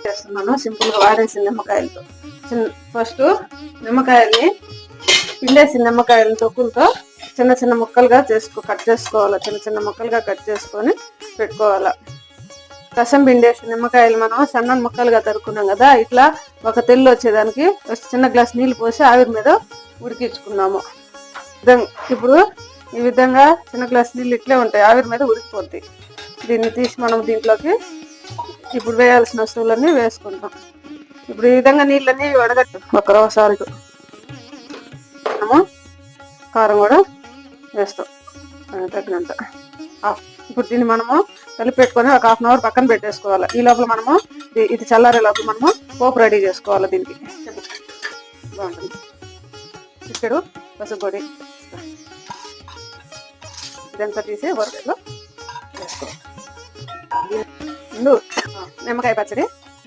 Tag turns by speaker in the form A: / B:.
A: చేస్తున్నాను సింపుల్గా వాడేసిన నిమ్మకాయలతో. ఫస్ట్ నిమ్మకాయల్ని పిండేసిన నిమ్మకాయల తొక్కులతో చిన్న చిన్న ముక్కలుగా కట్ చేసుకోవాలి. చిన్న చిన్న ముక్కలుగా కట్ చేసుకొని పెట్టుకోవాలి. రసం పిండేసిన నిమ్మకాయలు మనం సన్న ముక్కలుగా తరుక్కున్నాం కదా, ఇట్లా ఒక తెల్లు వచ్చేదానికి చిన్న గ్లాస్ నీళ్ళు పోసి ఆవిరి మీద ఉడికించుకున్నాము. ఇప్పుడు ఈ విధంగా చిన్న గ్లాస్ నీళ్ళు ఇట్లే ఉంటాయి, ఆవిరి మీద ఉడికిపోద్ది. దీన్ని తీసి మనం దీంట్లోకి ఇప్పుడు వేయాల్సిన వస్తువులన్నీ వేసుకుంటాం. ఇప్పుడు ఈ విధంగా నీళ్ళన్నీ వడగట్టు. ఒక రవ్వ సాల్ట్, మనము కారం కూడా వేస్తాం తగినంత. ఇప్పుడు దీన్ని మనము కలిపి పెట్టుకొని ఒక 1/2 అవర్ పక్కన పెట్టేసుకోవాలి. ఈ లోపల మనము ఇది చల్లారే లోపల మనము పోపు రెడీ చేసుకోవాలి. దీనికి బాగుంటుంది. చిక్కడు పసుపు పొడి ఇదంతా తీసి వరకలో వేసుకోవాలి. నిమ్మకాయ పచ్చడి